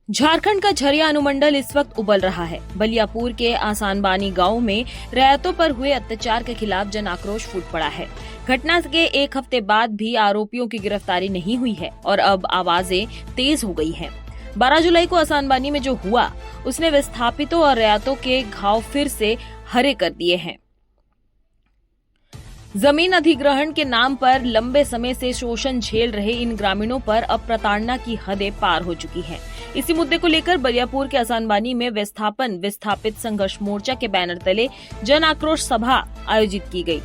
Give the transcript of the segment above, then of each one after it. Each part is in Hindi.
झारखंड का झरिया अनुमंडल इस वक्त उबल रहा है। बलियापुर के आसानबानी गांव में रैयतों पर हुए अत्याचार के खिलाफ जन आक्रोश फूट पड़ा है। घटना के एक हफ्ते बाद भी आरोपियों की गिरफ्तारी नहीं हुई है और अब आवाजें तेज हो गई हैं। 12 जुलाई को आसानबानी में जो हुआ उसने विस्थापितों और रैयतों के घाव फिर से हरे कर दिए हैं। जमीन अधिग्रहण के नाम पर लंबे समय से शोषण झेल रहे इन ग्रामीणों पर अब प्रताड़ना की हदें पार हो चुकी हैं। इसी मुद्दे को लेकर बलियापुर के आसानबानी में विस्थापित संघर्ष मोर्चा के बैनर तले जन आक्रोश सभा आयोजित की गई।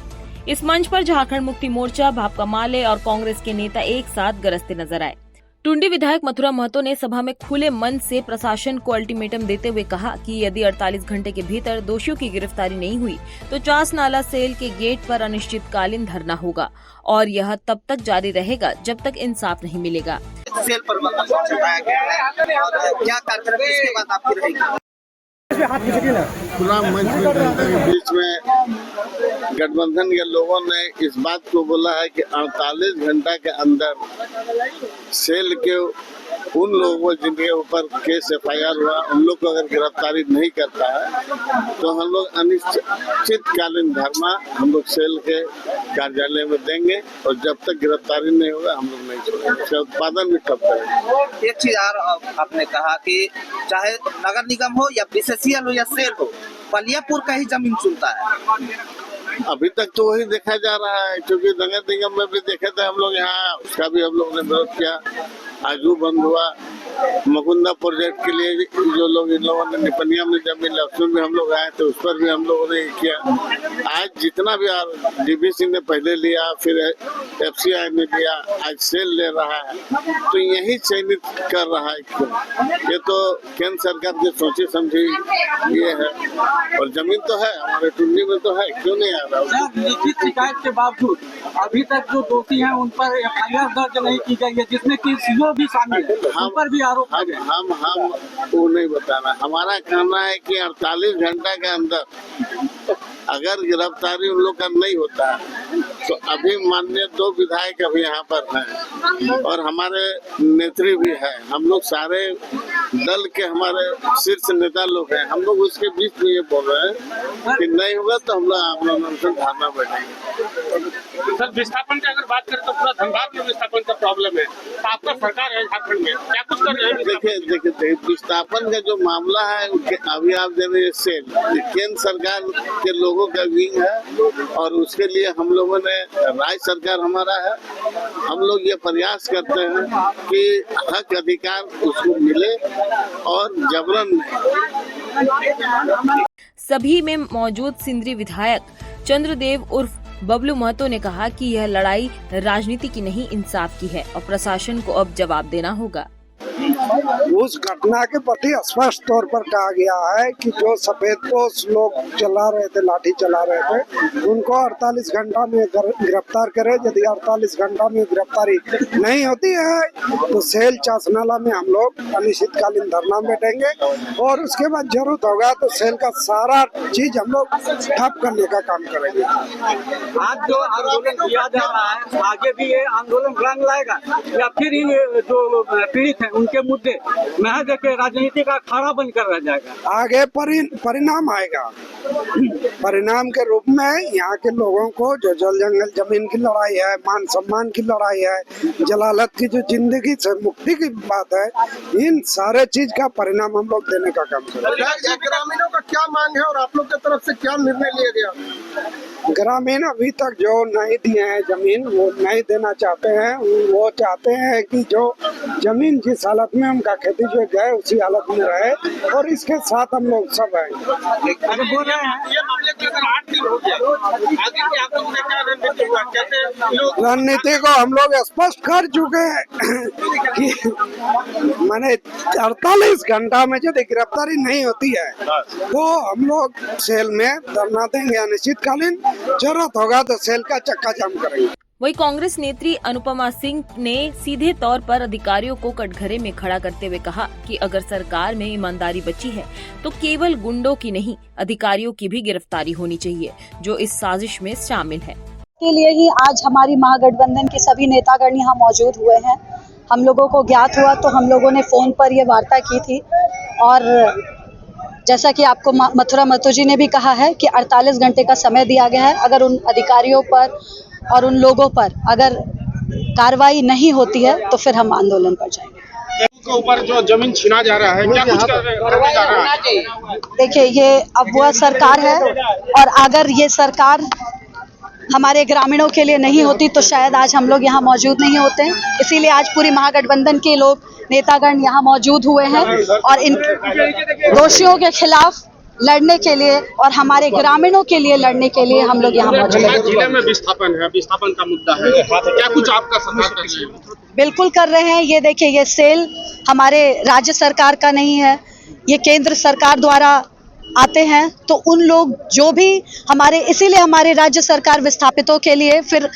इस मंच पर झारखंड मुक्ति मोर्चा, भाकपा माले और कांग्रेस के नेता एक साथ गरजते नजर आए। टुंडी विधायक मथुरा महतो ने सभा में खुले मन से प्रशासन को अल्टीमेटम देते हुए कहा कि यदि 48 घंटे के भीतर दोषियों की गिरफ्तारी नहीं हुई तो चास नाला सेल के गेट पर अनिश्चितकालीन धरना होगा और यह तब तक जारी रहेगा जब तक इंसाफ नहीं मिलेगा। सेल पर चलाया गया है और क्या कार्यक्रम इसके बाद आपकी रहेगी? खुला मंच में जनता के बीच में गठबंधन के लोगों ने इस बात को बोला है कि 48 घंटा के अंदर सेल के उन लोगों को जिनके ऊपर केस FIR हुआ उन लोग को अगर गिरफ्तारी नहीं करता है तो हम लोग अनिश्चितकालीन धरना हम लोग सेल के कार्यालय में देंगे और जब तक गिरफ्तारी नहीं होगा हम लोग नहीं छोड़ेंगे, उसका उत्पादन भी ठप करेंगे। एक चीज आपने कहा कि चाहे नगर निगम हो या BCCL हो या सेल हो, बलियापुर का ही जमीन चुनता है। अभी तक तो वही देखा जा रहा है, क्योंकि नगर निगम में भी देखे थे हम लोग यहाँ, उसका भी हम लोग ने विरोध किया। आजू बंद हुआ। मुकुंदा प्रोजेक्ट के लिए जो लोग इन लोगों ने निपनिया में जमीन ली उसमें भी हम लोग आए थे, उस पर भी हम लोगों ने किया। आज जितना भी DBC ने पहले लिया, फिर FCI ने लिया, आज सेल ले रहा है, तो यही चयनित कर रहा है। क्यों? ये तो केंद्र सरकार की सोची समझी ये है और जमीन तो है हमारे टुंडी में तो है, क्यों नहीं आ रहा? लिखित शिकायत के बावजूद अभी तक जो दोषी हैं उन पर FIR दर्ज नहीं की गई है, जिसमें कि CO भी शामिल है, उन पर भी आरोप है। हम वो नहीं बताना। हमारा कहना है कि 48 घंटा के अंदर अगर गिरफ्तारी उन लोग का नहीं होता है तो अभी माननीय 2 विधायक अभी यहाँ पर हैं और हमारे नेत्री भी हैं। हम लोग सारे दल के हमारे शीर्ष नेता लोग हैं। हम लोग उसके बीच में ये बोल रहे हैं कि नहीं होगा तो हम लोग आंदोलन से धरना बैठेंगे। सर, विस्थापन की अगर बात करें तो पूरा धनबाद में विस्थापन का प्रॉब्लम है, तो आपका सरकार है झारखंड में क्या कुछ कर रहे हैं? देखिए विस्थापन का जो मामला है अभी आप दे रहे सेल केंद्र सरकार के लोगों का विंग है और उसके लिए हम लोगों ने राज्य सरकार हमारा है। हम लोग ये प्रयास करते हैं कि हक अधिकार उसको मिले और जबरन नहीं। सभी में मौजूद सिंदरी विधायक चंद्रदेव उर्फ बबलू महतो ने कहा कि यह लड़ाई राजनीति की नहीं इंसाफ की है और प्रशासन को अब जवाब देना होगा। उस घटना के प्रति स्पष्ट तौर पर कहा गया है कि जो सफेदपोश लोग चला रहे थे, लाठी चला रहे थे, उनको 48 घंटा में गिरफ्तार करे। यदि 48 घंटा में गिरफ्तारी नहीं होती है तो सेल चासनाला में हम लोग अनिश्चितकालीन धरना बैठेंगे और उसके बाद जरूरत होगा तो सेल का सारा चीज हम लोग ठप करने का काम करेंगे। आज जो आंदोलन किया जा रहा है आगे भी ये आंदोलन रंग लाएगा या फिर इन जो पीड़ित है उनके मुद्दे महज एक राजनीति का अखाड़ा बनकर रह जाएगा? आगे परिणाम आएगा। परिणाम के रूप में यहाँ के लोगों को जो जल जंगल जमीन की लड़ाई है, मान सम्मान की लड़ाई है, जलालत की जो जिंदगी से मुक्ति की बात है, इन सारे चीज का परिणाम हम लोग देने का काम करेंगे। ग्रामीणों का क्या मांग है और आप लोग की तरफ से क्या निर्णय लिया गया? ग्रामीण अभी तक जो नहीं दिए हैं जमीन वो नहीं देना चाहते हैं। वो चाहते हैं कि जो जमीन जिस हालत में उनका खेती जो गए उसी हालत में रहे और इसके साथ हम लोग सब हैं। रणनीति को हम लोग स्पष्ट कर चुके हैं कि मैंने 48 घंटा में यदि गिरफ्तारी नहीं होती है तो हम लोग सेल में धरना देंगे अनिश्चितकालीन। जरूरत होगा तो सेल का चक्का जाम करेंगे। वहीं कांग्रेस नेत्री अनुपमा सिंह ने सीधे तौर पर अधिकारियों को कटघरे में खड़ा करते हुए कहा कि अगर सरकार में ईमानदारी बची है तो केवल गुंडों की नहीं अधिकारियों की भी गिरफ्तारी होनी चाहिए जो इस साजिश में शामिल है। के लिए ही आज हमारी महागठबंधन के सभी नेतागण यहाँ मौजूद हुए हैं हम लोगों को ज्ञात हुआ तो हम लोगों ने फ़ोन पर ये वार्ता की थी। और जैसा कि आपको मथुरा महतो जी ने भी कहा है कि 48 घंटे का समय दिया गया है। अगर उन अधिकारियों पर और उन लोगों पर अगर कार्रवाई नहीं होती है तो फिर हम आंदोलन पर जाएंगे। के ऊपर जो जमीन छीना जा रहा है, क्या कुछ करने जा रहा है? देखिए, ये अब वह सरकार है और अगर ये सरकार हमारे ग्रामीणों के लिए नहीं होती तो शायद आज हम लोग यहाँ मौजूद नहीं होते। इसीलिए आज पूरी महागठबंधन के लोग नेतागण यहाँ मौजूद हुए हैं और इन दोषियों के खिलाफ लड़ने के लिए और हमारे ग्रामीणों के लिए लड़ने के लिए हम लोग यहाँ मौजूद हैं। जिले में विस्थापन है, विस्थापन का मुद्दा है, क्या कुछ आपका सरकार कर रही है? बिल्कुल कर रहे हैं। ये देखिए, ये सेल हमारे राज्य सरकार का नहीं है, ये केंद्र सरकार द्वारा आते हैं। तो उन लोग जो भी हमारे, इसीलिए हमारे राज्य सरकार विस्थापितों के लिए फिर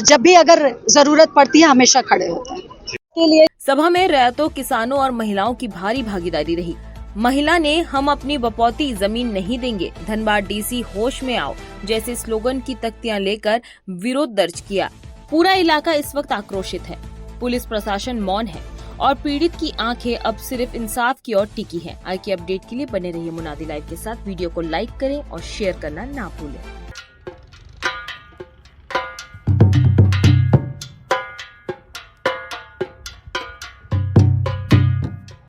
जब भी अगर जरूरत पड़ती है हमेशा खड़े होते हैं। के लिए सभा में रैयतों, किसानों और महिलाओं की भारी भागीदारी रही। महिला ने हम अपनी बपौती जमीन नहीं देंगे, धनबाद डीसी होश में आओ जैसे स्लोगन की तख्तियां लेकर विरोध दर्ज किया। पूरा इलाका इस वक्त आक्रोशित है। पुलिस प्रशासन मौन है और पीड़ित की आंखें अब सिर्फ इंसाफ की ओर टिकी हैं। आगे की अपडेट के लिए बने रहिए मुनादी लाइव के साथ। वीडियो को लाइक करें और शेयर करना ना भूलें।